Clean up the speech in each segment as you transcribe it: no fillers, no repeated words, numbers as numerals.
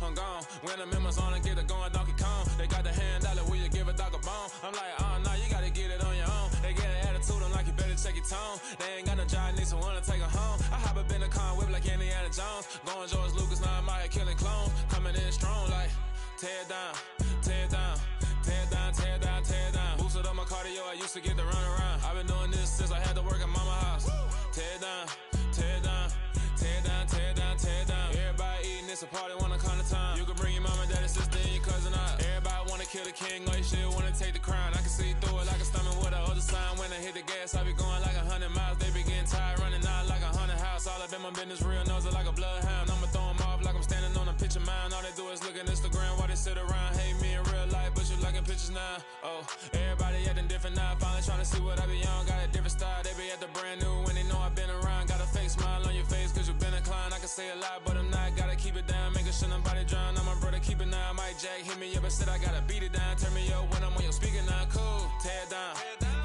I'm gone. When the members on and get it going Donkey Kong. They got the hand dollar, will you give a dog a bone? I'm like, oh no, you gotta get it on your own. They get an attitude, I'm like, you better check your tone. They ain't got no job, need someone to take her home. I hop up in the car, whip like Indiana Jones. Going George Lucas, now I'm out here killing clones. Coming in strong like, tear down, tear down. Tear down, tear down, tear down. Boosted up my cardio, I used to get to run around. I've been doing this since I had to work at mama house. Tear down, tear down, tear down, tear down, tear down. Everybody eating, it's a party, wanna come to time. You can bring your mama, daddy, sister, and your cousin out. Everybody wanna kill the king, or you shit wanna take the crown. I can see through it like a stomach with a other sign. When I hit the gas, I be going like 100 miles. They be getting tired, running out like 100 house. All up in my business, real nose it like a bloodhound. I'ma throw them off like I'm standing on a picture mound. All they do is look at Instagram while they sit around. Hate me in real life, but you liking pictures now. Oh, everybody acting different now. Finally trying to see what I be on. Got a different style, they be at the brand new when they know I've been around. Got a fake smile on your face cause you been inclined. I can say a lot, but I'm not. Gotta keep it down, making sure nobody drown. I'm my brother, keep it now. Mike Jack hit me up and said I gotta beat it down. Turn me up when I'm on your speaker now. Cool, tear down,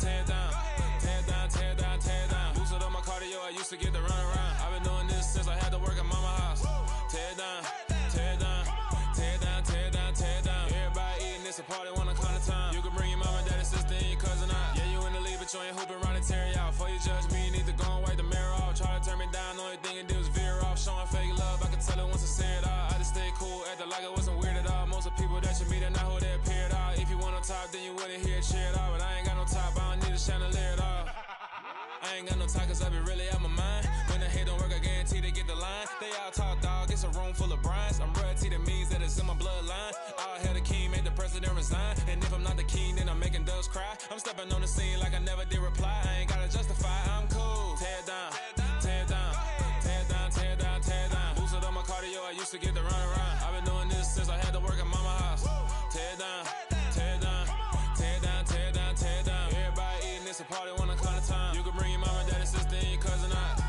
tear down, tear down, tear down, tear down. Boosted up my cardio, I used to get to run around. I've been doing this since I had to work at mama house. Tear down, tear down, tear down, tear down, tear down. Everybody eating, it's a party, wanna come to time. You can bring your mama, daddy, sister, and your cousin out. Yeah, you in the league, but you ain't hooping around and tear you out. Before you judge me, you need to go and wipe the mirror off. Try to turn me down, only thing it did was veer off. Showing fake love, I can tell it once I say it all. I just stay cool, acting like it wasn't weird at all. Most of the people that you meet are not who they appear at all. If you want on top, then you wouldn't hear it cheer at all. But I ain't got no top, I don't need a chandelier at all. I ain't got no time cause I be really out my mind. When the hate don't work, I guarantee they get the line. They all talk dog, it's a room full of brinds. I'm royalty, that means that it's in my bloodline. All hell the king, made the president resign. And if I'm not the king, then I'm making doves cry. I'm stepping on the scene like I never did reply. I ain't gotta justify, I'm cool. Tear down, tear down, tear down, tear down, tear down. Boosted up my cardio, I used to get to run around. I've been doing this since I had to work at mama house. Tear down, tear down, tear down, tear down, tear down. Everybody eating, it's a party, wanna come to time. You can bring your mama, daddy, sister, and your cousin out.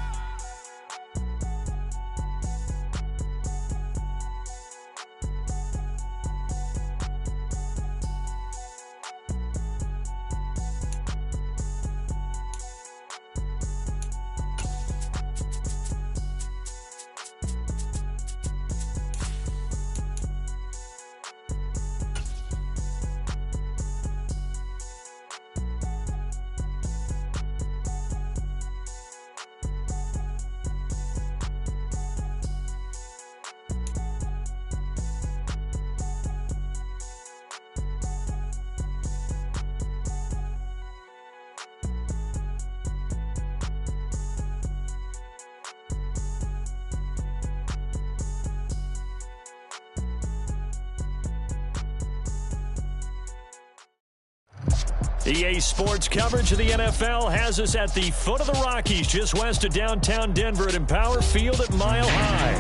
EA Sports coverage of the NFL has us at the foot of the Rockies, just west of downtown Denver at Empower Field at Mile High.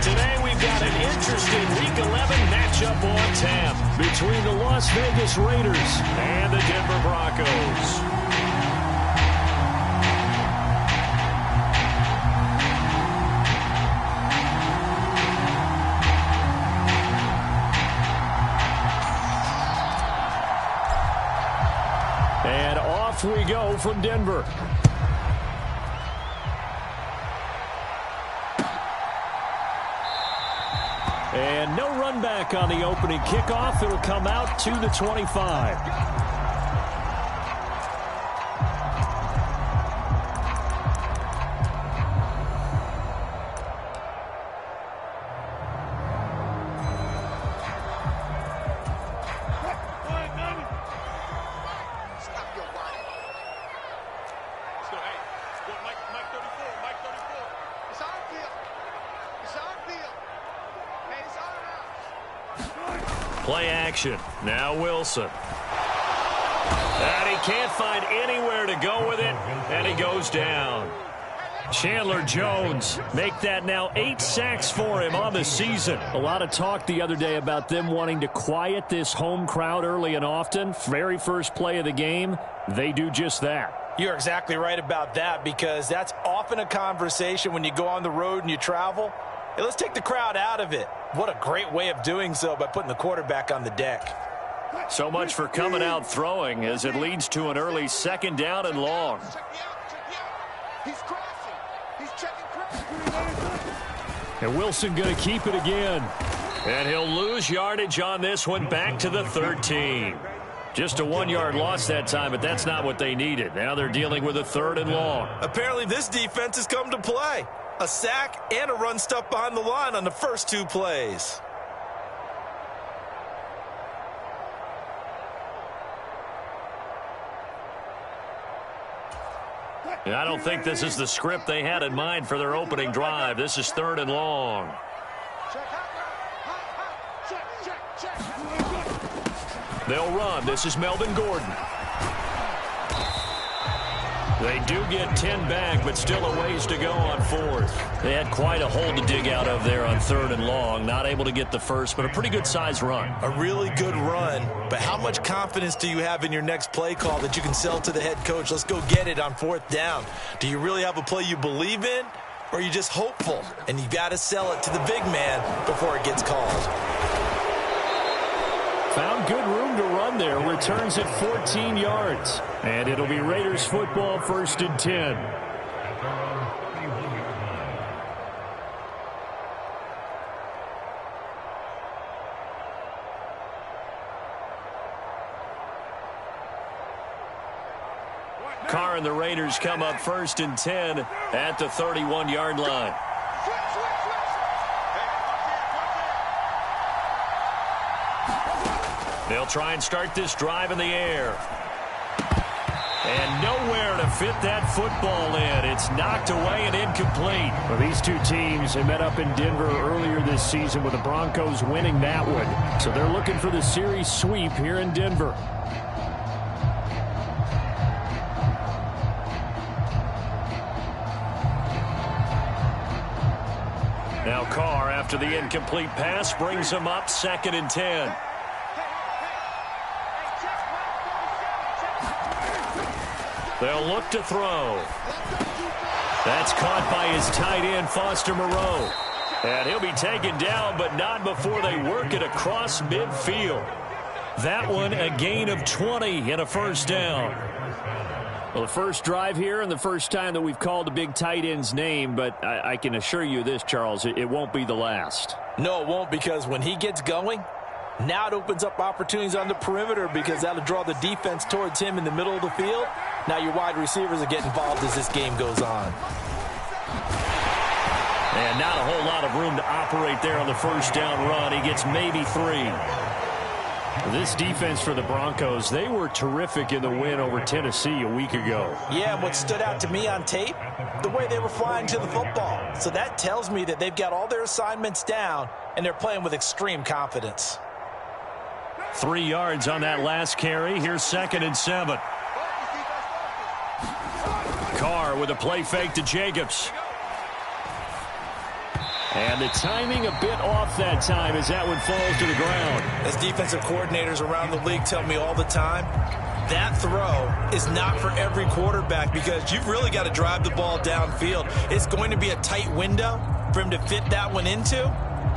Today we've got an interesting Week 11 matchup on tap between the Las Vegas Raiders and the Denver Broncos. And off we go from Denver. And no run back on the opening kickoff. It'll come out to the 25. Play action. Now Wilson. And he can't find anywhere to go with it, and he goes down. Chandler Jones make that now 8 sacks for him on the season. A lot of talk the other day about them wanting to quiet this home crowd early and often. Very first play of the game, they do just that. You're exactly right about that, because that's often a conversation when you go on the road and you travel. Hey, let's take the crowd out of it. What a great way of doing so by putting the quarterback on the deck. So much for coming out throwing as it leads to an early 2nd down and long. And Wilson going to keep it again. And he'll lose yardage on this one, back to the 13. Just a 1-yard loss that time, but that's not what they needed. Now they're dealing with a 3rd and long. Apparently this defense has come to play. A sack and a run stuff behind the line on the first 2 plays. I don't think this is the script they had in mind for their opening drive. This is 3rd and long. They'll run. This is Melvin Gordon. They do get 10 back, but still a ways to go on 4th. They had quite a hole to dig out of there on 3rd and long. Not able to get the first, but a pretty good-sized run. A really good run, but how much confidence do you have in your next play call that you can sell to the head coach? Let's go get it on 4th down. Do you really have a play you believe in, or are you just hopeful? And you got to sell it to the big man before it gets called. Found good room to run there. Returns at 14 yards. And it'll be Raiders football, 1st and 10. Carr and the Raiders come up 1st and 10 at the 31-yard line. They'll try and start this drive in the air. And nowhere to fit that football in. It's knocked away and incomplete. Well, these two teams have met up in Denver earlier this season with the Broncos winning that one. So they're looking for the series sweep here in Denver. Now Carr, after the incomplete pass, brings him up 2nd and 10. They'll look to throw. That's caught by his tight end, Foster Moreau. And he'll be taken down, but not before they work it across midfield. That one, a gain of 20 and a 1st down. Well, the first drive here and the first time that we've called a big tight end's name, but I can assure you this, Charles, it won't be the last. No, it won't, because when he gets going, now it opens up opportunities on the perimeter because that'll draw the defense towards him in the middle of the field. Now your wide receivers are getting involved as this game goes on. And not a whole lot of room to operate there on the 1st down run. He gets maybe 3. This defense for the Broncos, they were terrific in the win over Tennessee a week ago. Yeah, and what stood out to me on tape, the way they were flying to the football. So that tells me that they've got all their assignments down, and they're playing with extreme confidence. 3 yards on that last carry. Here's 2nd and 7. Carr with a play fake to Jacobs. And the timing a bit off that time as that one falls to the ground. As defensive coordinators around the league tell me all the time, that throw is not for every quarterback because you've really got to drive the ball downfield. It's going to be a tight window for him to fit that one into.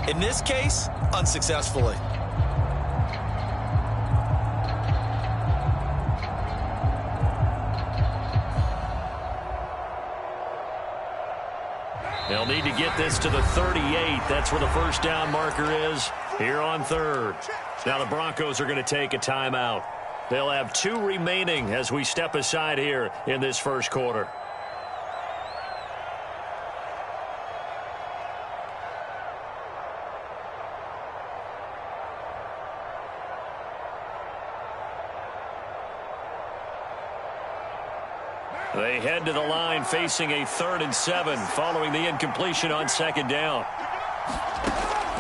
In this case, unsuccessfully. They'll need to get this to the 38. That's where the 1st down marker is here on 3rd. Now the Broncos are going to take a timeout. They'll have 2 remaining as we step aside here in this 1st quarter. They head to the line facing a 3rd and 7 following the incompletion on 2nd down.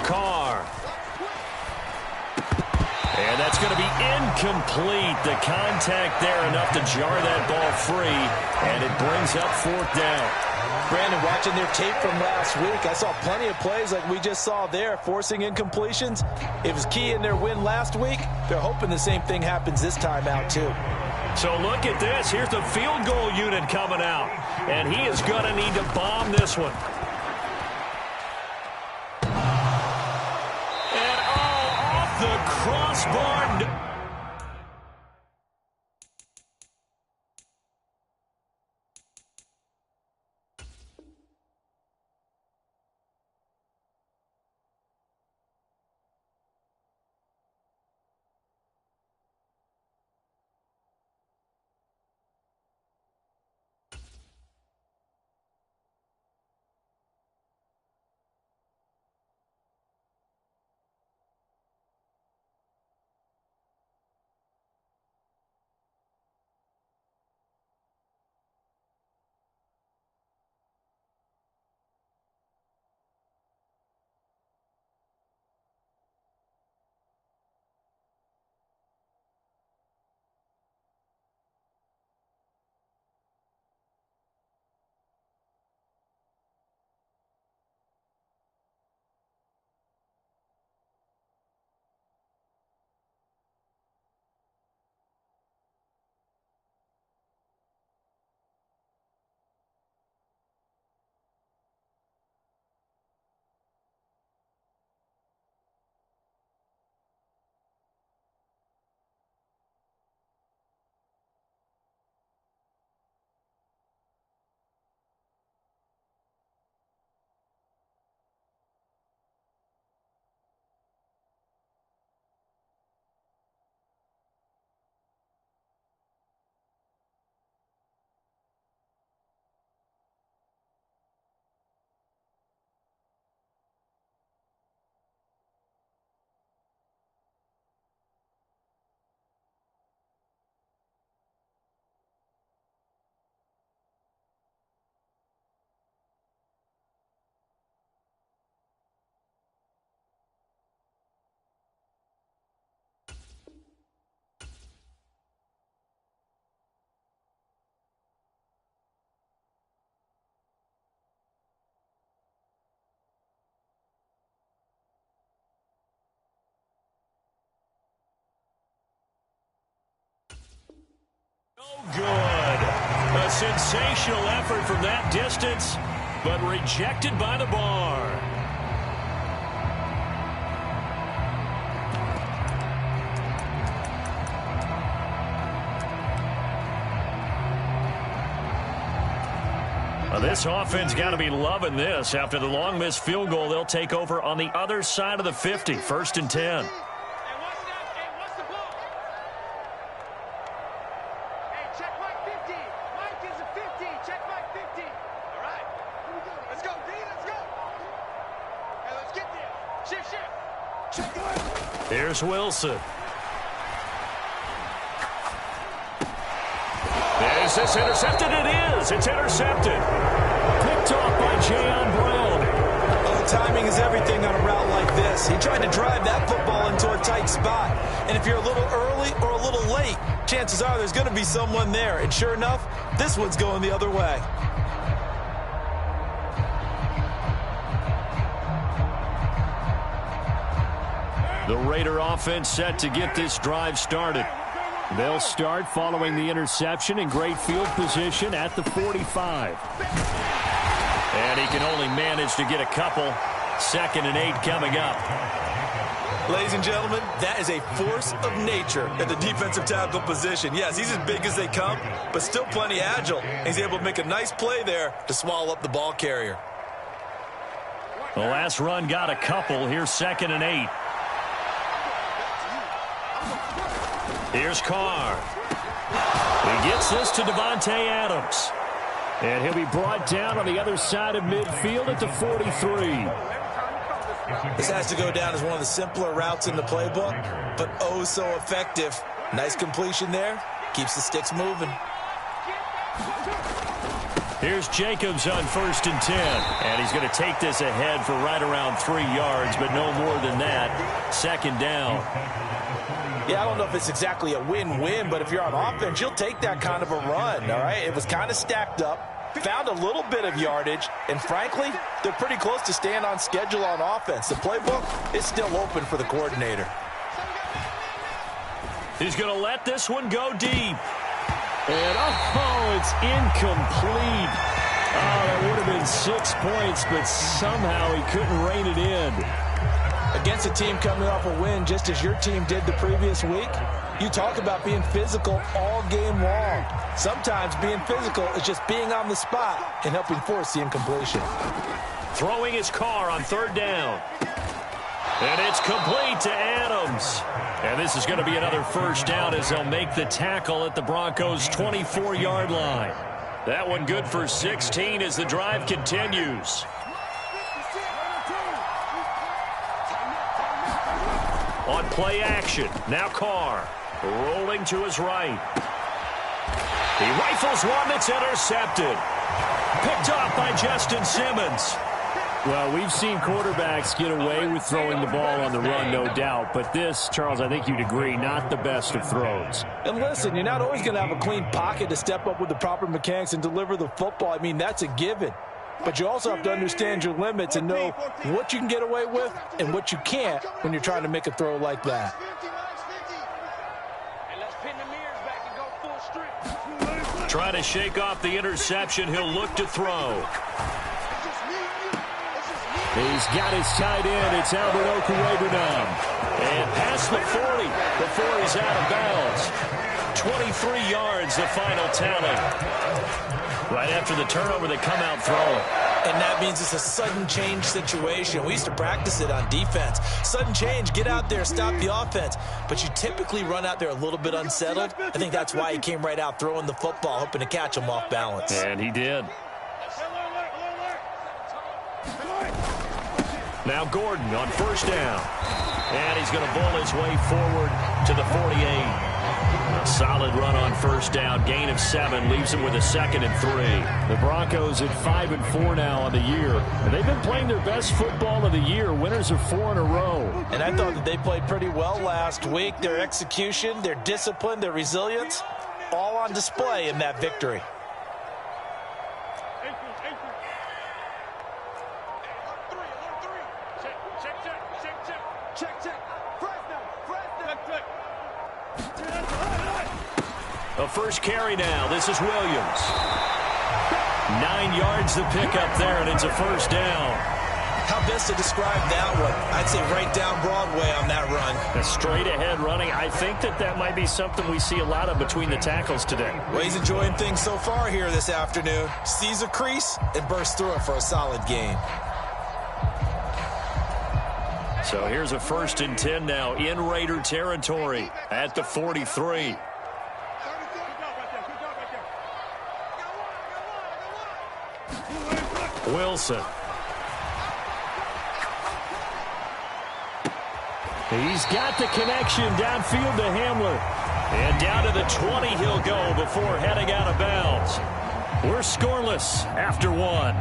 Carr. And that's going to be incomplete. The contact there enough to jar that ball free, and it brings up 4th down. Brandon, watching their tape from last week, I saw plenty of plays like we just saw there, forcing incompletions. It was key in their win last week. They're hoping the same thing happens this time out, too. So look at this. Here's the field goal unit coming out. And he is going to need to bomb this one. And off the crossbar. Good. A sensational effort from that distance, but rejected by the bar. This offense got to be loving this. After the long missed field goal, they'll take over on the other side of the 50, 1st and 10. Here's Wilson. Is this intercepted? It is. It's intercepted. Picked off by Jayon Brown. Well, the timing is everything on a route like this. He tried to drive that football into a tight spot. And if you're a little early or a little late, chances are there's going to be someone there. And sure enough, this one's going the other way. The Raider offense set to get this drive started. They'll start following the interception in great field position at the 45. And he can only manage to get a couple. 2nd and 8 coming up. Ladies and gentlemen, that is a force of nature at the defensive tackle position. Yes, he's as big as they come, but still plenty agile. He's able to make a nice play there to swallow up the ball carrier. The last run got a couple. Here's 2nd and 8. Here's Carr. He gets this to Devontae Adams. And he'll be brought down on the other side of midfield at the 43. This has to go down as one of the simpler routes in the playbook, but oh so effective. Nice completion there. Keeps the sticks moving. Here's Jacobs on 1st and 10. And he's going to take this ahead for right around 3 yards, but no more than that. 2nd down. Yeah, I don't know if it's exactly a win-win, but if you're on offense, you'll take that kind of a run, all right? It was kind of stacked up, found a little bit of yardage, and frankly, they're pretty close to staying on schedule on offense. The playbook is still open for the coordinator. He's going to let this one go deep. And, oh, it's incomplete. Oh, that would have been 6 points, but somehow he couldn't rein it in. Against a team coming off a win just as your team did the previous week, you talk about being physical all game long. Sometimes being physical is just being on the spot and helping force the incompletion. Throwing his Carr on 3rd down. And it's complete to Adams. And this is going to be another 1st down as they'll make the tackle at the Broncos' 24-yard line. That one good for 16 as the drive continues. On play action, now Carr, rolling to his right. He rifles one that's intercepted. Picked off by Justin Simmons. Well, we've seen quarterbacks get away with throwing the ball on the run, no doubt. But this, Charles, I think you'd agree, not the best of throws. And listen, you're not always going to have a clean pocket to step up with the proper mechanics and deliver the football. I mean, that's a given. But you also have to understand your limits and know what you can get away with and what you can't when you're trying to make a throw like that. Trying to shake off the interception. He'll look to throw. He's got his tight end. It's Albert Okwuegbunam. And past the 40 before he's out of bounds. 23 yards, the final tally. Right after the turnover, they come out throwing. And that means it's a sudden change situation. We used to practice it on defense. Sudden change, get out there, stop the offense. But you typically run out there a little bit unsettled. I think that's why he came right out throwing the football, hoping to catch him off balance. And he did. Now Gordon on 1st down. And he's going to bull his way forward to the 48. A solid run on 1st down. Gain of 7 leaves him with a 2nd and 3. The Broncos at 5-4 now on the year. And they've been playing their best football of the year. Winners of 4 in a row. And I thought that they played pretty well last week. Their execution, their discipline, their resilience, all on display in that victory. A first carry now. This is Williams. 9 yards the pickup there, and it's a first down. How best to describe that one? I'd say right down Broadway on that run. A straight ahead running. I think that might be something we see a lot of between the tackles today. Well, he's enjoying things so far here this afternoon. Sees a crease and bursts through it for a solid gain. So here's a 1st and 10 now in Raider territory at the 43. Wilson. He's got the connection downfield to Hamler. And down to the 20 he'll go before heading out of bounds. We're scoreless after 1.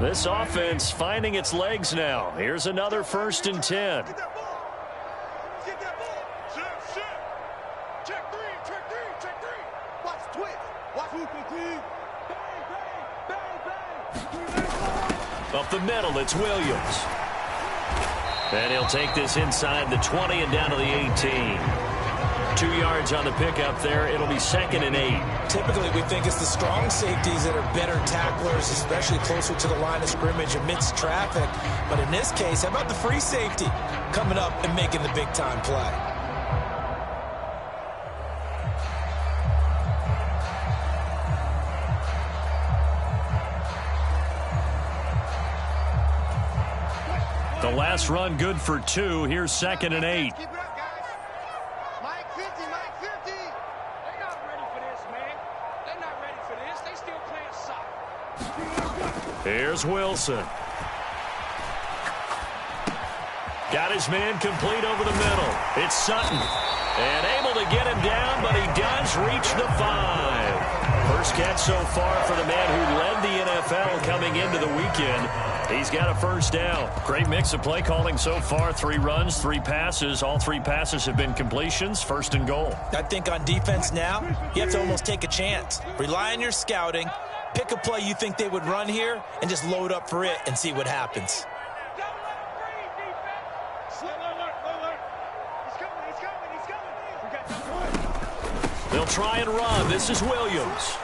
This offense finding its legs now. Here's another 1st and 10. Up the middle, it's Williams. And he'll take this inside the 20 and down to the 18. 2 yards on the pickup there. It'll be 2nd and 8. Typically, we think it's the strong safeties that are better tacklers, especially closer to the line of scrimmage amidst traffic. But in this case, how about the free safety coming up and making the big-time play? The last run good for 2. Here's 2nd and 8. Keep it up, guys. Mike 50, Mike 50. They're not ready for this, man. They're not ready for this. They still playing soccer. Here's Wilson. Got his man complete over the middle. It's Sutton. And able to get him down, but he does reach the 5. First catch so far for the man who led the NFL coming into the weekend. He's got a first down. Great mix of play calling so far. 3 runs, 3 passes. All 3 passes have been completions. 1st and goal. I think on defense now, you have to almost take a chance. Rely on your scouting. Pick a play you think they would run here and just load up for it and see what happens. They'll try and run. This is Williams.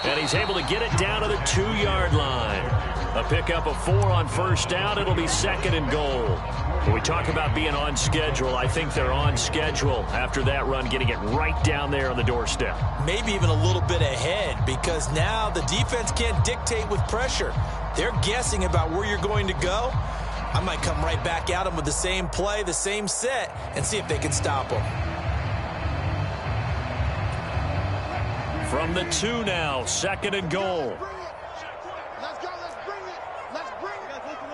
And he's able to get it down to the 2-yard line. A pickup of 4 on first down. It'll be 2nd and goal. When we talk about being on schedule, I think they're on schedule after that run, getting it right down there on the doorstep. Maybe even a little bit ahead, because now the defense can't dictate with pressure. They're guessing about where you're going to go. I might come right back at them with the same play, the same set, and see if they can stop them. From the 2 now, 2nd and goal. Let's go. Let's bring it. Let's bring it. Listen.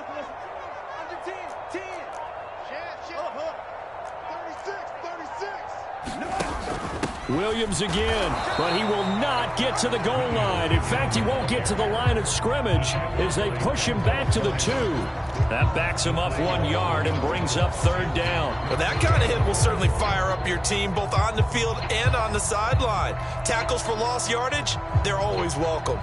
Under 10. 10. Shit. 36. Williams again, but he will not get to the goal line. In fact, he won't get to the line of scrimmage as they push him back to the 2. That backs him up 1 yard and brings up 3rd down. Well, that kind of hit will certainly fire up your team both on the field and on the sideline. Tackles for lost yardage, they're always welcome.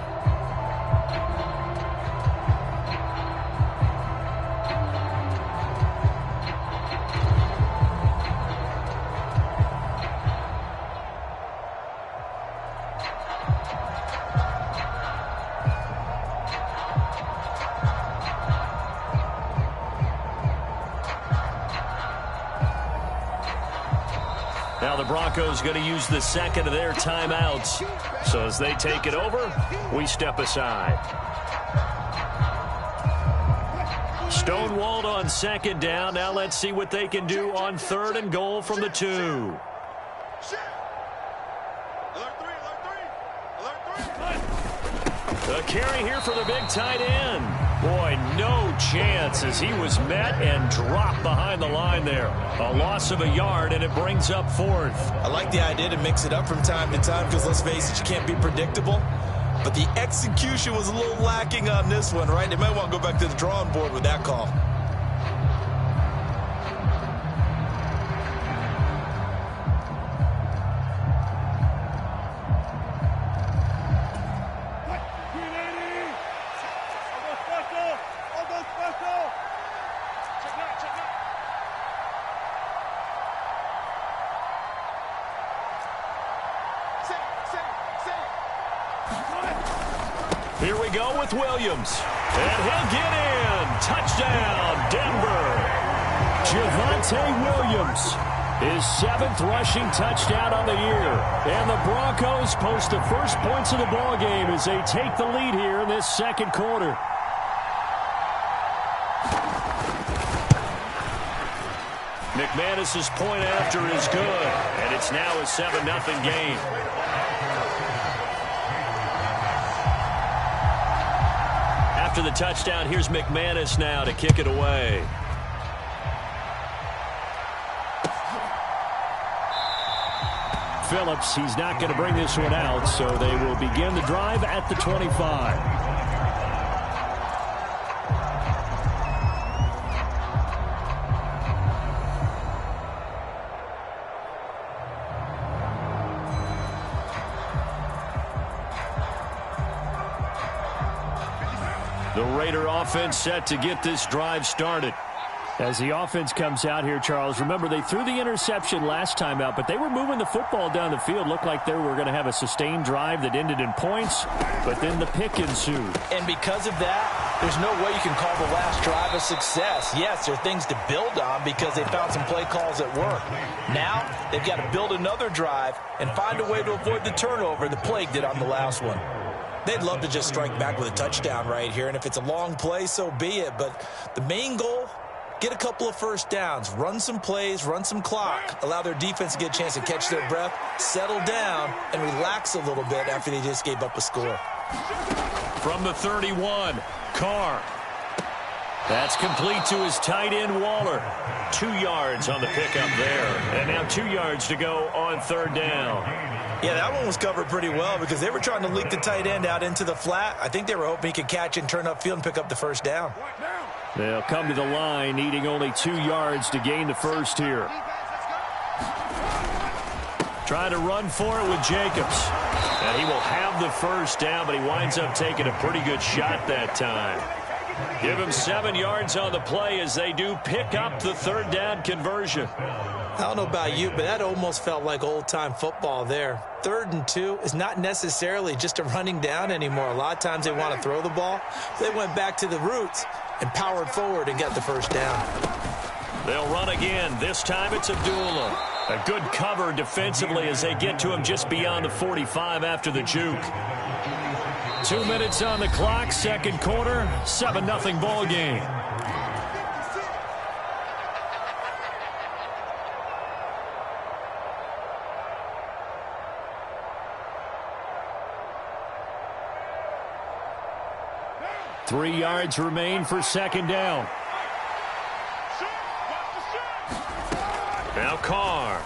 Now the Broncos going to use the 2nd of their timeouts. So as they take it over, we step aside. Stonewalled on 2nd down. Now let's see what they can do on 3rd and goal from the 2. A carry here for the big tight end. Boy, no chance as he was met and dropped behind the line there. A loss of a yard, and it brings up 4th. I like the idea to mix it up from time to time because, let's face it, you can't be predictable. But the execution was a little lacking on this one, right? They might want to go back to the drawing board with that call. Here we go with Williams. And he'll get in. Touchdown, Denver. Javonte Williams, his 7th rushing touchdown on the year. And the Broncos post the first points of the ballgame as they take the lead here in this second quarter. McManus's point after is good, and it's now a 7-0 game. After the touchdown, here's McManus now to kick it away. Phillips, he's not going to bring this one out, so they will begin the drive at the 25. The Raider offense set to get this drive started. As the offense comes out here, Charles, remember they threw the interception last time out, but they were moving the football down the field. Looked like they were going to have a sustained drive that ended in points, but then the pick ensued. And because of that, there's no way you can call the last drive a success. Yes, there are things to build on because they found some play calls that work. Now, they've got to build another drive and find a way to avoid the turnover the Plague did on the last one. They'd love to just strike back with a touchdown right here, and if it's a long play, so be it. But the main goal, get a couple of first downs, run some plays, run some clock, allow their defense to get a chance to catch their breath, settle down, and relax a little bit after they just gave up a score. From the 31, Carr. That's complete to his tight end, Waller. 2 yards on the pickup there. And now 2 yards to go on third down. Yeah, that one was covered pretty well because they were trying to leak the tight end out into the flat. I think they were hoping he could catch and turn upfield and pick up the first down. They'll come to the line, needing only 2 yards to gain the first here. Trying to run for it with Jacobs. And he will have the first down, but he winds up taking a pretty good shot that time. Give him 7 yards on the play as they do pick up the third down conversion. I don't know about you, but that almost felt like old-time football there. 3rd and 2 is not necessarily just a running down anymore. A lot of times they want to throw the ball. They went back to the roots and powered forward and got the first down. They'll run again. This time it's Abdullah. A good cover defensively as they get to him just beyond the 45 after the juke. 2 minutes on the clock, second quarter, 7-0 ball game. Three yards remain for second down. Now Carr.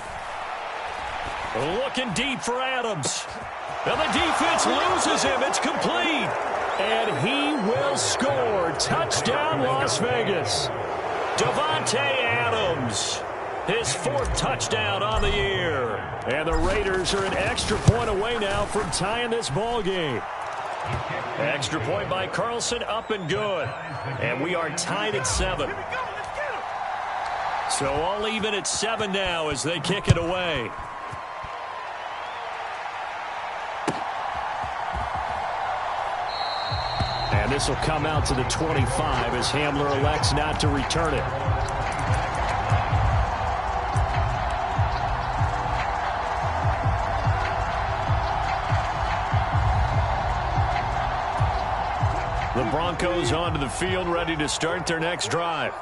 Looking deep for Adams. And the defense loses him. It's complete. And he will score. Touchdown, Las Vegas. Davante Adams. His 4th touchdown on the year. And the Raiders are an extra point away now from tying this ball game. Extra point by Carlson, up and good. And we are tied at 7. So all even at 7 now as they kick it away. And this will come out to the 25 as Hamler elects not to return it. The Broncos onto the field, ready to start their next drive.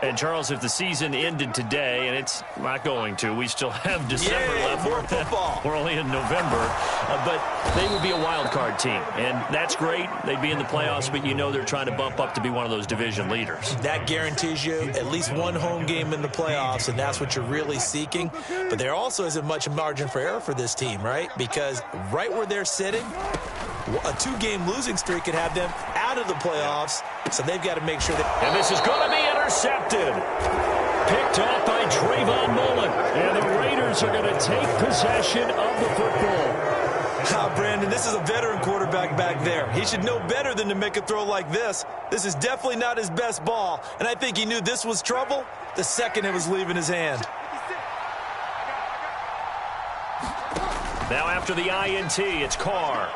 And, Charles, if the season ended today, and it's not going to, we still have December left. More football. We're only in November. But they would be a wild card team, and that's great. They'd be in the playoffs, but you know they're trying to bump up to be one of those division leaders. That guarantees you at least one home game in the playoffs, and that's what you're really seeking. But there also isn't much margin for error for this team, right? Because right where they're sitting, a 2-game losing streak could have them out of the playoffs, so they've got to make sure that... And this is going to be intercepted. Picked off by Trayvon Mullen. And the Raiders are going to take possession of the football. Brandon, this is a veteran quarterback back there. He should know better than to make a throw like this. This is definitely not his best ball, and I think he knew this was trouble the second it was leaving his hand. Now after the INT, it's Carr.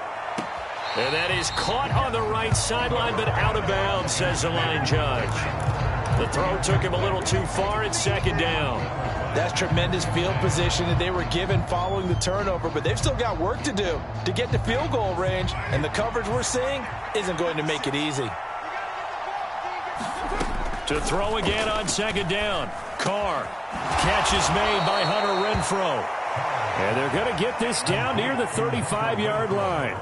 And that is caught on the right sideline, but out of bounds, says the line judge. The throw took him a little too far. It's second down. That's tremendous field position that they were given following the turnover, but they've still got work to do to get to field goal range, and the coverage we're seeing isn't going to make it easy. To throw again on second down. Carr. Catch is made by Hunter Renfrow. And they're going to get this down near the 35-yard line.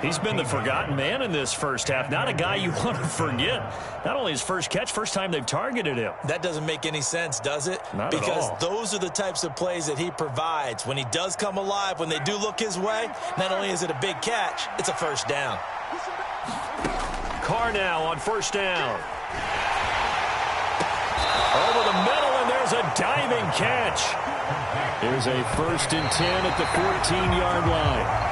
He's been the forgotten man in this first half. Not a guy you want to forget. Not only his first catch, first time they've targeted him. That doesn't make any sense, does it? Not at all. Because those are the types of plays that he provides. When he does come alive, when they do look his way, not only is it a big catch, it's a first down. Carr now on first down. Over the middle, and there's a diving catch. Here's a 1st and 10 at the 14-yard line.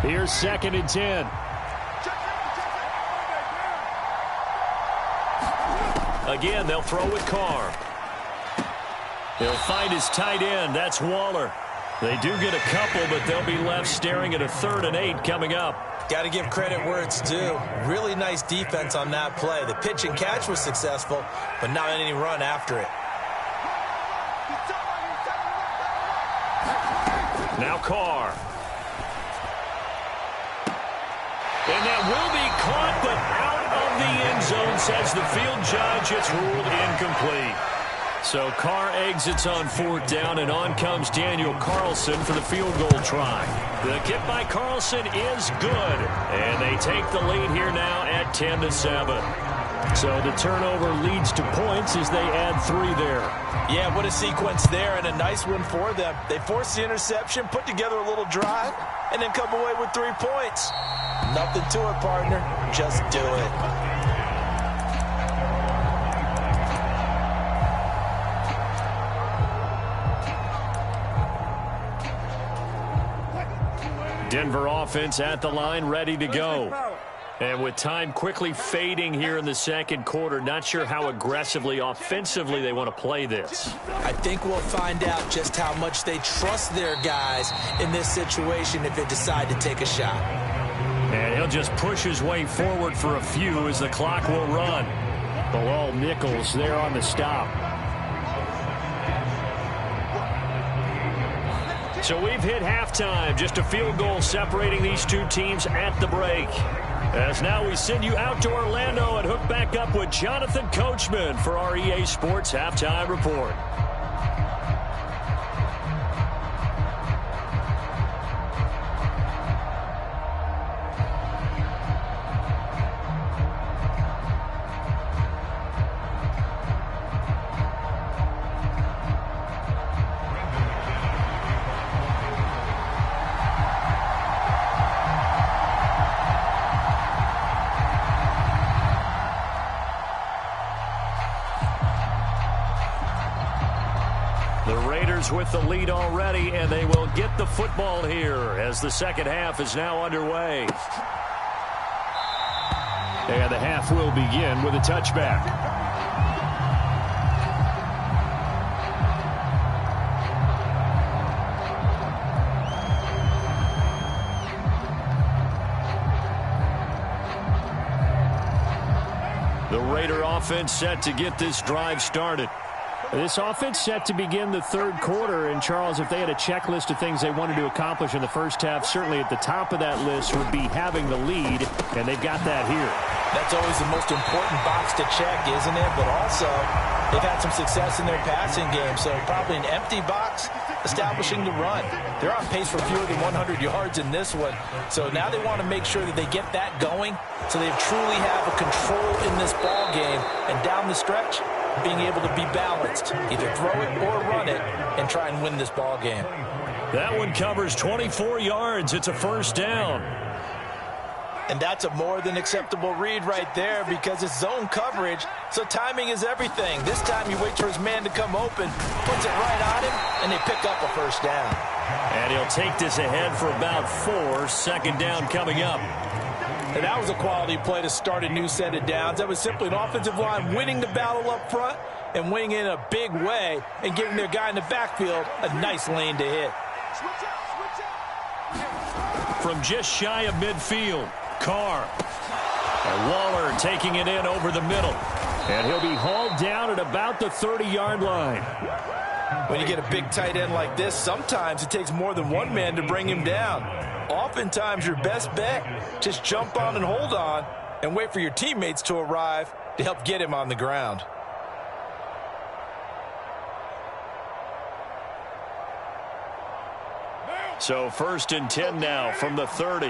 Here's 2nd and 10. Again, they'll throw with Carr. He'll find his tight end. That's Waller. They do get a couple, but they'll be left staring at a 3rd and 8 coming up. Got to give credit where it's due. Really nice defense on that play. The pitch and catch was successful, but not any run after it. Now Carr. And that will be caught, but out of the end zone, says the field judge. It's ruled incomplete. So Carr exits on 4th down, and on comes Daniel Carlson for the field goal try. The kick by Carlson is good, and they take the lead here now at 10-7. So the turnover leads to points as they add 3 there. Yeah, what a sequence there, and a nice one for them. They forced the interception, put together a little drive, and then come away with 3 points. Nothing to it, partner. Just do it. Denver offense at the line, ready to go. And with time quickly fading here in the second quarter, not sure how aggressively, offensively they want to play this. I think we'll find out just how much they trust their guys in this situation if they decide to take a shot. And he'll just push his way forward for a few as the clock will run. Bilal Nichols there on the stop. So we've hit halftime. Just a field goal separating these two teams at the break. As now we send you out to Orlando and hook back up with Jonathan Coachman for our EA Sports Halftime Report. With the lead already, and they will get the football here as the second half is now underway. And the half will begin with a touchback. The Raider offense set to get this drive started. This offense set to begin the third quarter, and Charles, if they had a checklist of things they wanted to accomplish in the first half, certainly at the top of that list would be having the lead, and they've got that here. That's always the most important box to check, isn't it? But also, they've had some success in their passing game, so probably an empty box establishing the run. They're on pace for fewer than 100 yards in this one, so now they want to make sure that they get that going so they truly have a control in this ball game, and down the stretch, being able to be balanced, either throw it or run it, and try and win this ball game. That one covers 24 yards. It's a first down. And that's a more than acceptable read right there because it's zone coverage, so timing is everything. This time you wait for his man to come open, puts it right on him, and they pick up a first down. And he'll take this ahead for about 4. Second down coming up. And that was a quality play to start a new set of downs. That was simply an offensive line winning the battle up front and winning in a big way and giving their guy in the backfield a nice lane to hit. From just shy of midfield, Carr. And Waller taking it in over the middle. And he'll be hauled down at about the 30-yard line. When you get a big tight end like this, sometimes it takes more than one man to bring him down. Oftentimes, your best bet, just jump on and hold on and wait for your teammates to arrive to help get him on the ground. So 1st and 10 now from the 30.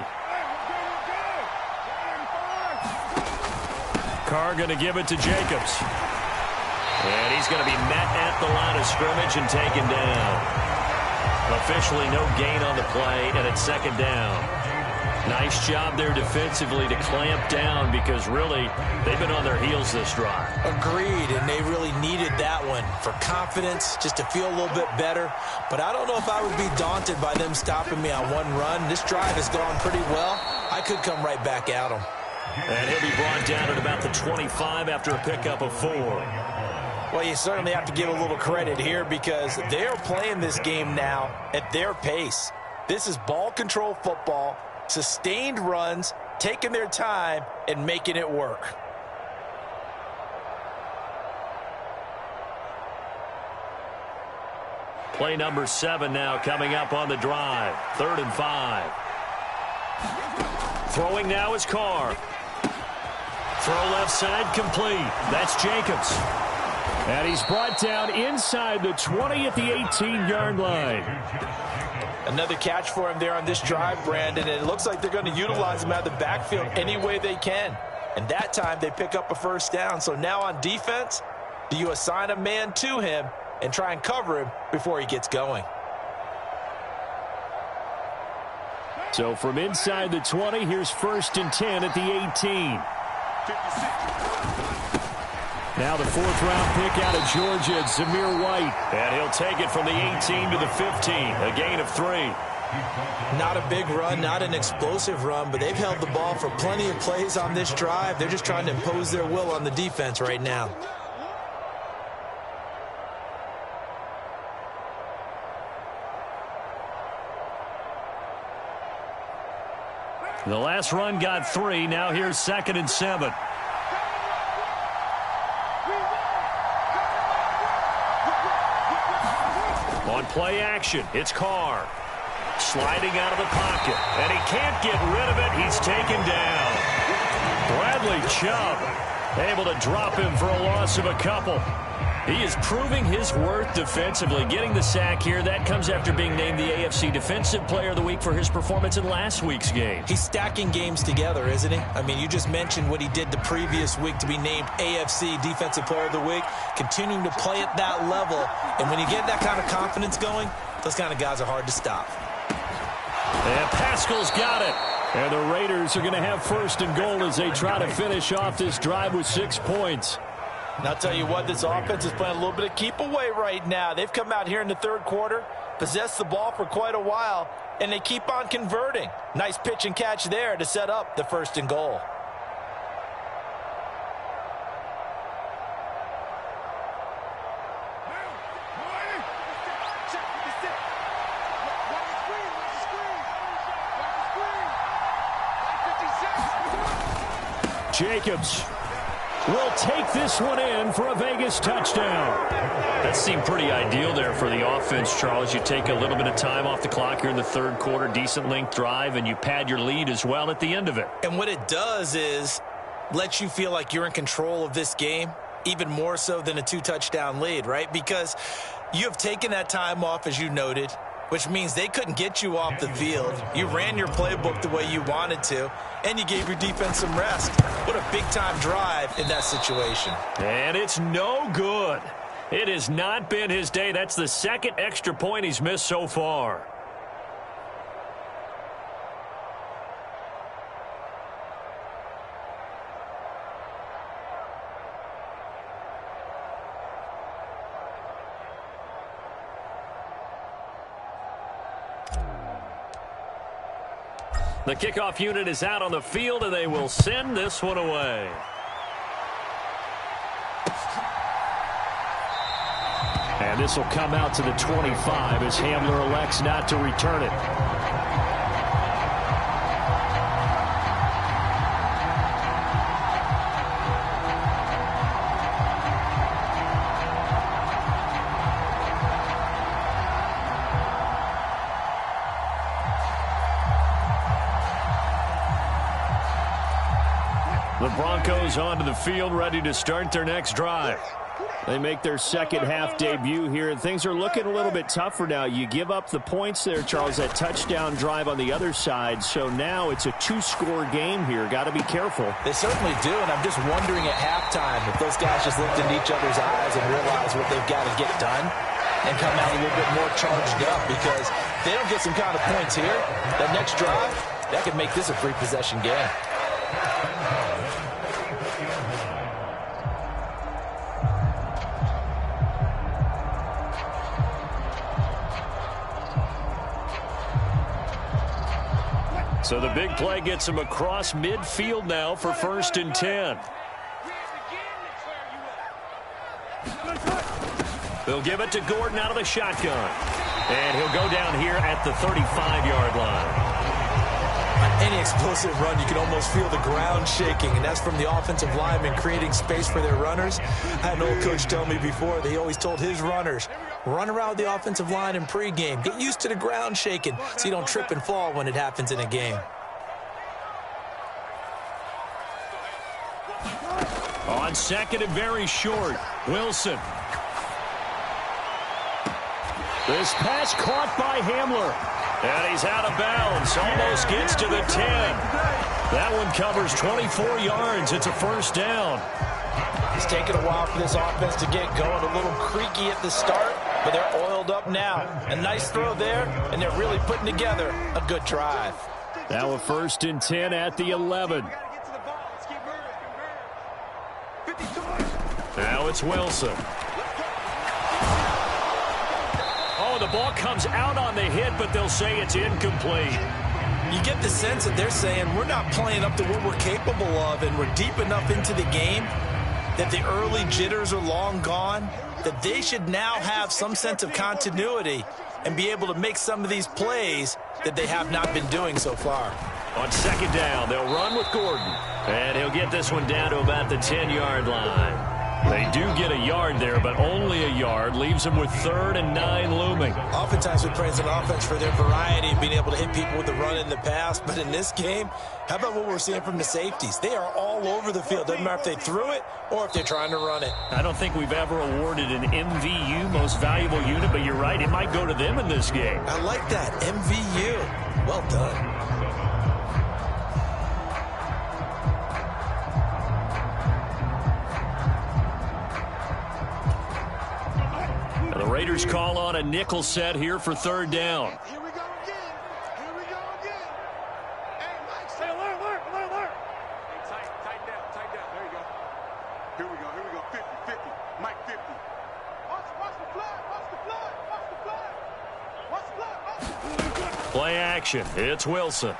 Carr going to give it to Jacobs. And he's going to be met at the line of scrimmage and taken down. Officially no gain on the play, and it's second down. Nice job there defensively to clamp down because really they've been on their heels this drive. Agreed, and they really needed that one for confidence, just to feel a little bit better. But I don't know if I would be daunted by them stopping me on one run. This drive has gone pretty well. I could come right back at them. And he'll be brought down at about the 25 after a pickup of 4. Well, you certainly have to give a little credit here because they're playing this game now at their pace. This is ball control football, sustained runs, taking their time, and making it work. Play number 7 now coming up on the drive. 3rd and 5. Throwing now is Carr. Throw left side complete. That's Jacobs. And he's brought down inside the 20 at the 18-yard line. Another catch for him there on this drive, Brandon, and it looks like they're going to utilize him out of the backfield any way they can. And that time they pick up a first down. So now on defense, do you assign a man to him and try and cover him before he gets going? So from inside the 20, here's 1st and 10 at the 18. Now the 4th-round pick out of Georgia, Zamir White. And he'll take it from the 18 to the 15, a gain of 3. Not a big run, not an explosive run, but they've held the ball for plenty of plays on this drive. They're just trying to impose their will on the defense right now. The last run got 3. Now here's 2nd and 7. On play action, it's Carr. Sliding out of the pocket, and he can't get rid of it. He's taken down. Bradley Chubb able to drop him for a loss of a couple. He is proving his worth defensively, getting the sack here. That comes after being named the AFC Defensive Player of the Week for his performance in last week's game. He's stacking games together, isn't he? I mean, you just mentioned what he did the previous week to be named AFC Defensive Player of the Week, continuing to play at that level. And when you get that kind of confidence going, those kind of guys are hard to stop. And Pascal's got it. And the Raiders are going to have 1st and goal as they try to finish off this drive with 6 points. And I'll tell you what, this offense is playing a little bit of keep away right now. They've come out here in the 3rd quarter, possessed the ball for quite a while, and they keep on converting. Nice pitch and catch there to set up the 1st and goal. Jacobs will take this one in for a Vegas touchdown. That seemed pretty ideal there for the offense, Charles. You take a little bit of time off the clock here in the 3rd quarter, decent length drive, and you pad your lead as well at the end of it. And what it does is let you feel like you're in control of this game, even more so than a 2-touchdown lead, right? Because you have taken that time off, as you noted, which means they couldn't get you off the field. You ran your playbook the way you wanted to, and you gave your defense some rest. What a big-time drive in that situation. And it's no good. It has not been his day. That's the 2nd extra point he's missed so far. The kickoff unit is out on the field, and they will send this one away. And this will come out to the 25 as Hamler elects not to return it. The Broncos onto the field, ready to start their next drive. They make their second half debut here, and things are looking a little bit tougher now. You give up the points there, Charles, that touchdown drive on the other side. So now it's a two-score game here. Got to be careful. They certainly do, and I'm just wondering at halftime if those guys just looked into each other's eyes and realized what they've got to get done and come out a little bit more charged up, because if they don't get some kind of points here, that next drive, that could make this a three-possession game. So the big play gets him across midfield now for 1st and 10. They'll give it to Gordon out of the shotgun. And he'll go down here at the 35-yard line. On any explosive run, you can almost feel the ground shaking, and that's from the offensive linemen creating space for their runners. I had an old coach tell me before, they always told his runners, run around with the offensive line in pregame. Get used to the ground shaking so you don't trip and fall when it happens in a game. On second and very short, Wilson. This pass caught by Hamler. And he's out of bounds. Almost gets to the 10. That one covers 24 yards. It's a 1st down. It's taken a while for this offense to get going. A little creaky at the start, but they're oiled up now. A nice throw there, and they're really putting together a good drive. Now a 1st and 10 at the 11. Now it's Wilson. Oh, the ball comes out on the hit, but they'll say it's incomplete. You get the sense that they're saying we're not playing up to what we're capable of, and we're deep enough into the game that the early jitters are long gone, that they should now have some sense of continuity and be able to make some of these plays that they have not been doing so far. On 2nd down, they'll run with Gordon. And he'll get this one down to about the 10-yard line. They do get a yard there, but only a yard. Leaves them with 3rd and 9 looming. Oftentimes we praise an offense for their variety and being able to hit people with the run in the pass. But in this game, how about what we're seeing from the safeties? They are all over the field. Doesn't matter if they threw it or if they're trying to run it. I don't think we've ever awarded an MVU, most valuable unit, but you're right. It might go to them in this game. I like that. MVU. Well done. The Raiders call on a nickel set here for 3rd down. Here we go again. Here we go again. Hey, Mike, say alert. Hey, tighten down. There you go. Here we go. 50. Mike, 50. Watch the flood. Play action. It's Wilson.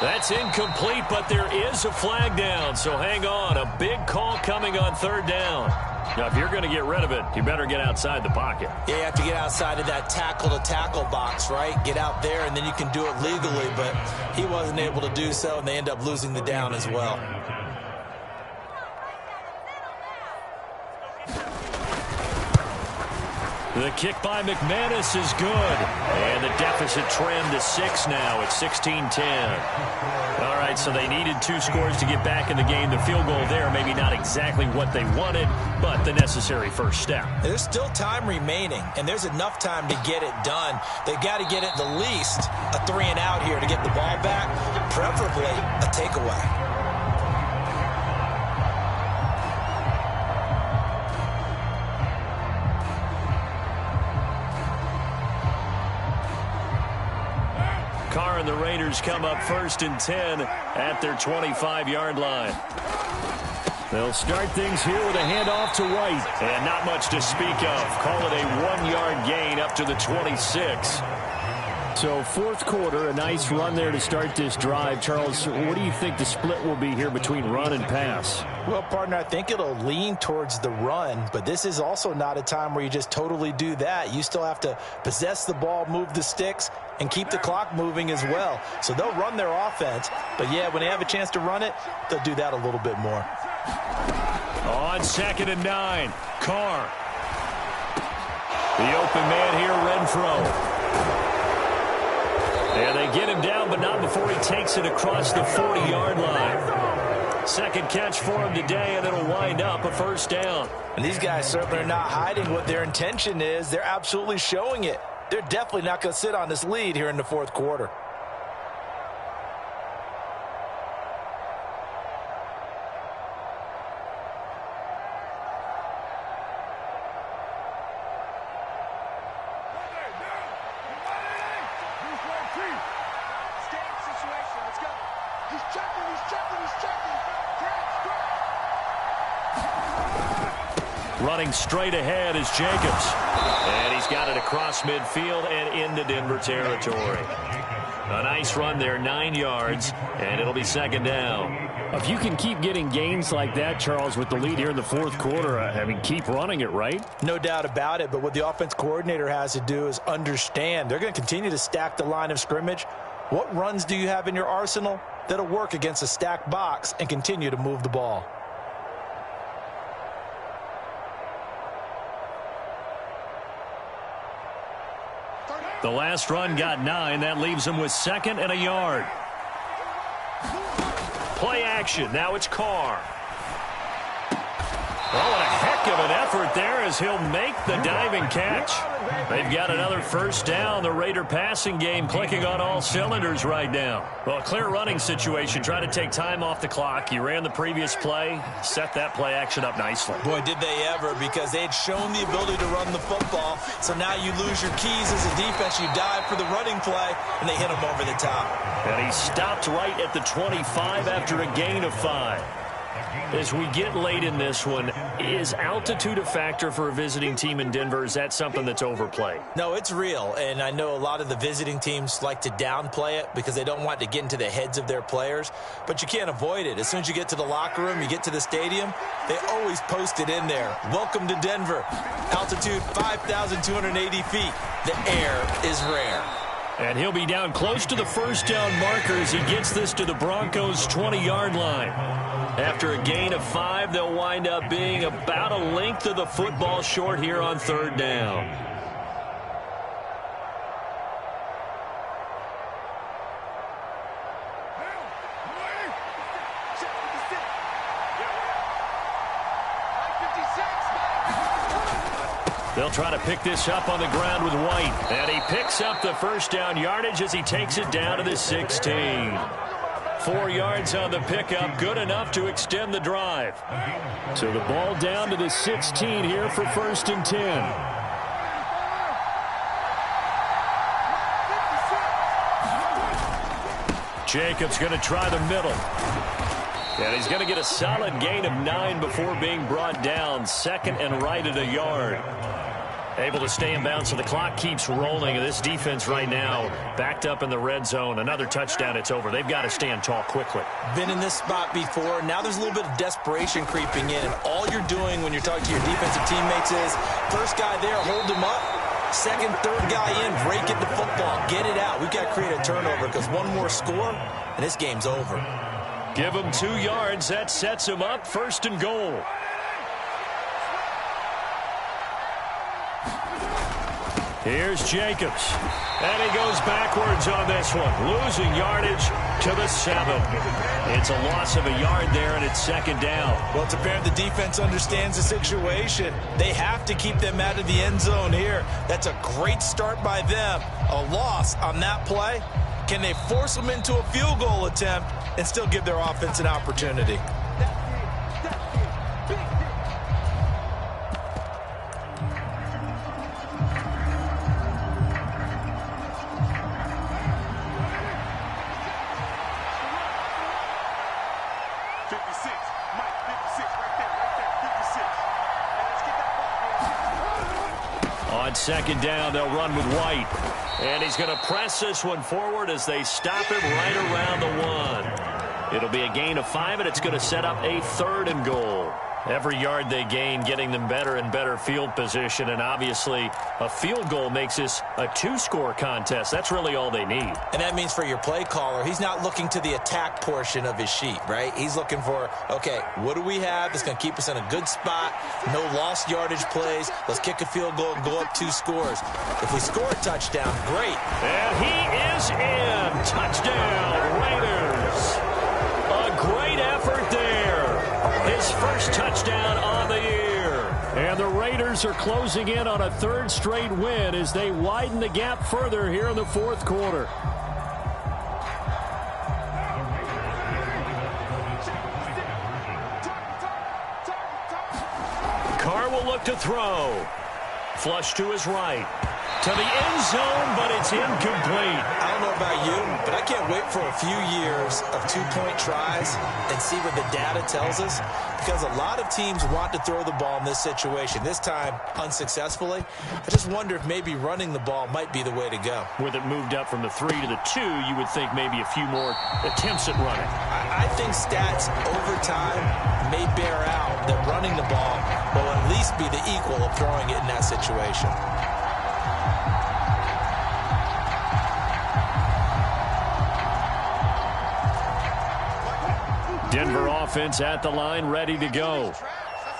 That's incomplete, but there is a flag down, so hang on. A big call coming on 3rd down. Now, if you're going to get rid of it, you better get outside the pocket. Yeah, you have to get outside of that tackle-to-tackle box, right? Get out there, and then you can do it legally, but he wasn't able to do so, and they end up losing the down as well. The kick by McManus is good. And the deficit trimmed to 6 now at 16-10. All right, so they needed 2 scores to get back in the game. The field goal there, maybe not exactly what they wanted, but the necessary first step. There's still time remaining, and there's enough time to get it done. They've got to get at the least a 3-and-out here to get the ball back, preferably a takeaway. Carr and the Raiders come up 1st and 10 at their 25-yard line. They'll start things here with a handoff to White. And not much to speak of. Call it a 1-yard gain up to the 26. So fourth quarter, a nice run there to start this drive. Charles, what do you think the split will be here between run and pass? Well, partner, I think it'll lean towards the run, but this is also not a time where you just totally do that. You still have to possess the ball, move the sticks, and keep the clock moving as well. So they'll run their offense, but yeah, when they have a chance to run it, they'll do that a little bit more. On 2nd and 9, Carr. The open man here, Renfro. And they get him down, but not before he takes it across the 40-yard line. Second catch for him today, and it'll wind up a first down. And these guys certainly are not hiding what their intention is. They're absolutely showing it. They're definitely not going to sit on this lead here in the fourth quarter. Running straight ahead is Jacobs. And he's got it across midfield and into Denver territory. A nice run there, 9 yards, and it'll be second down. If you can keep getting gains like that, Charles, with the lead here in the fourth quarter, I mean, keep running it, right? No doubt about it, but what the offense coordinator has to do is understand. They're going to continue to stack the line of scrimmage. What runs do you have in your arsenal that'll work against a stacked box and continue to move the ball? The last run got 9. That leaves him with 2nd and a yard. Play action. Now it's Carr. Oh, what a heck of an effort there as he'll make the diving catch. They've got another first down. The Raider passing game clicking on all cylinders right now. Well, a clear running situation. Try to take time off the clock. You ran the previous play, set that play action up nicely. Boy, did they ever, because they had shown the ability to run the football. So now you lose your keys as a defense. You dive for the running play, and they hit him over the top. And he stopped right at the 25 after a gain of 5. As we get late in this one, is altitude a factor for a visiting team in Denver? Is that something that's overplayed? No, it's real, and I know a lot of the visiting teams like to downplay it because they don't want to get into the heads of their players, but you can't avoid it. As soon as you get to the locker room, you get to the stadium, they always post it in there. Welcome to Denver. Altitude 5,280 feet. The air is rare. And he'll be down close to the first down marker as he gets this to the Broncos' 20-yard line. After a gain of 5, they'll wind up being about a length of the football short here on third down. They'll try to pick this up on the ground with White. And he picks up the first down yardage as he takes it down to the 16. 4 yards on the pickup, good enough to extend the drive. So the ball down to the 16 here for 1st and 10. Jacobs going to try the middle. And he's going to get a solid gain of 9 before being brought down. 2nd and right at a yard. Able to stay in bounds, so the clock keeps rolling. And this defense right now backed up in the red zone. Another touchdown, it's over. They've got to stand tall quickly. Been in this spot before. Now there's a little bit of desperation creeping in. And all you're doing when you're talking to your defensive teammates is, first guy there, hold him up. Second, third guy in, break it to football. Get it out. We've got to create a turnover because one more score, and this game's over. Give him 2 yards. That sets him up. 1st and goal. Here's Jacobs. And he goes backwards on this one. Losing yardage to the 7. It's a loss of a yard there, and it's 2nd down. Well, it's apparent the defense understands the situation. They have to keep them out of the end zone here. That's a great start by them. A loss on that play. Can they force them into a field goal attempt and still give their offense an opportunity? On second down, they'll run with White. And he's going to press this one forward as they stop him right around the 1. It'll be a gain of 5, and it's going to set up a 3rd and goal. Every yard they gain, getting them better and better field position, and obviously a field goal makes this a 2-score contest. That's really all they need. And that means for your play caller, he's not looking to the attack portion of his sheet, right? He's looking for, okay, what do we have that's going to keep us in a good spot? No lost yardage plays. Let's kick a field goal and go up 2 scores. If we score a touchdown, great. And he is in. Touchdown, Raiders. A great effort there. His first touchdown on the year. And the Raiders are closing in on a 3rd straight win as they widen the gap further here in the 4th quarter. Carr will look to throw. Flush to his right. To the end zone, but it's incomplete. I don't know about you, but I can't wait for a few years of 2-point tries and see what the data tells us, because a lot of teams want to throw the ball in this situation. This time, unsuccessfully. I just wonder if maybe running the ball might be the way to go. With it moved up from the 3 to the 2, you would think maybe a few more attempts at running. I think stats over time may bear out that running the ball will at least be the equal of throwing it in that situation. Denver offense at the line, ready to go.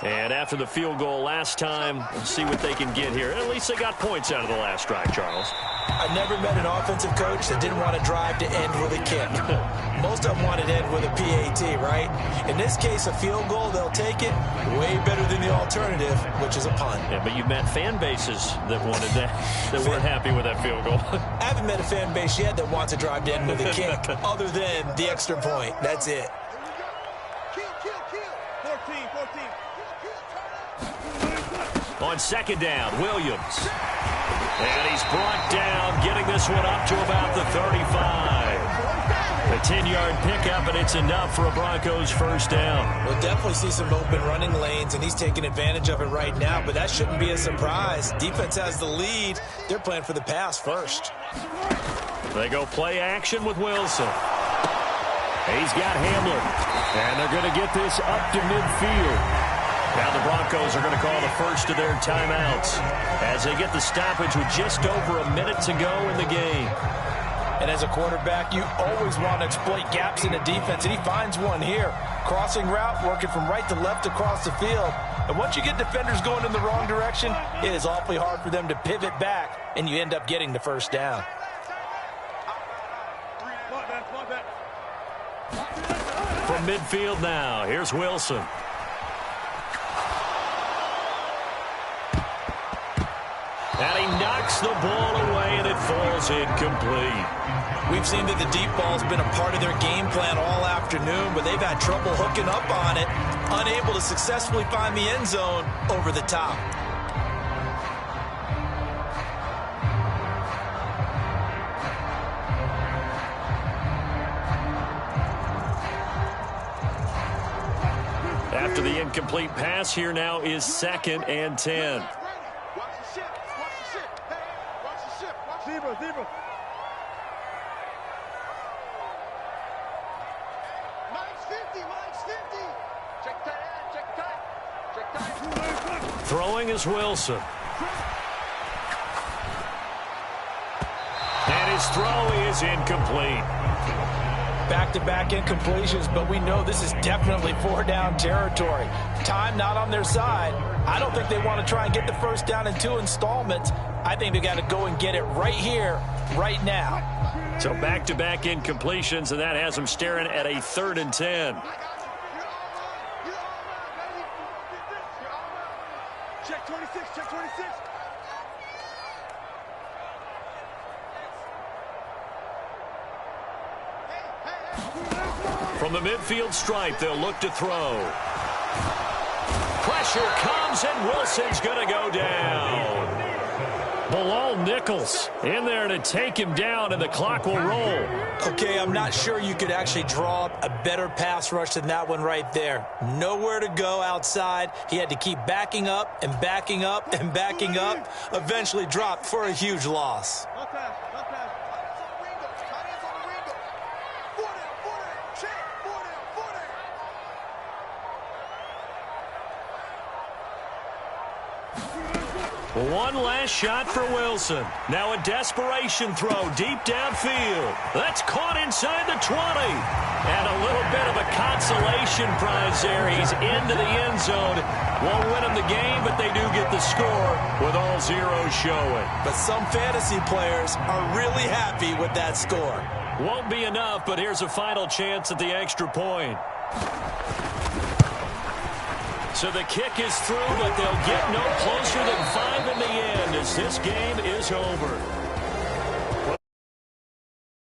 And after the field goal last time, let's see what they can get here. At least they got points out of the last drive, Charles. I never met an offensive coach that didn't want to drive to end with a kick. Most of them wanted to end with a PAT, right? In this case, a field goal, they'll take it. Way better than the alternative, which is a punt. Yeah, but you've met fan bases that wanted that, that weren't happy with that field goal. I haven't met a fan base yet that wants to drive to end with a kick, other than the extra point. That's it. On second down, Williams. And he's brought down, getting this one up to about the 35. A 10-yard pickup, and it's enough for a Broncos first down. We'll definitely see some open running lanes, and he's taking advantage of it right now, but that shouldn't be a surprise. Defense has the lead. They're playing for the pass first. They go play action with Wilson. He's got Hamlin, and they're going to get this up to midfield. Now the Broncos are going to call the first of their timeouts as they get the stoppage with just over a minute to go in the game. And as a quarterback, you always want to exploit gaps in the defense, and he finds one here. Crossing route, working from right to left across the field. And once you get defenders going in the wrong direction, it is awfully hard for them to pivot back, and you end up getting the first down. From midfield now, here's Wilson. And he knocks the ball away, and it falls incomplete. We've seen that the deep ball's been a part of their game plan all afternoon, but they've had trouble hooking up on it, unable to successfully find the end zone over the top. After the incomplete pass, here now is 2nd and 10. Zebra. Mike's 50. Check tight. Throwing is Wilson. And his throw is incomplete. Back-to-back incompletions, but we know this is definitely 4-down territory. Time not on their side. I don't think they want to try and get the first down in 2 installments. I think they got to go and get it right here, right now. So back-to-back incompletions, and that has them staring at a 3rd and 10. Check 26. From the midfield stripe, they'll look to throw. Pressure comes, and Wilson's going to go down. Bilal Nichols in there to take him down, and the clock will roll. Okay, I'm not sure you could actually draw up a better pass rush than that one right there. Nowhere to go outside. He had to keep backing up and backing up and backing up. Eventually dropped for a huge loss. One last shot for Wilson. Now a desperation throw deep downfield. That's caught inside the 20. And a little bit of a consolation prize there. He's into the end zone. Won't win him the game, but they do get the score with all zeros showing. But some fantasy players are really happy with that score. Won't be enough, but here's a final chance at the extra point. So the kick is through, but they'll get no closer than 5 in the end as this game is over.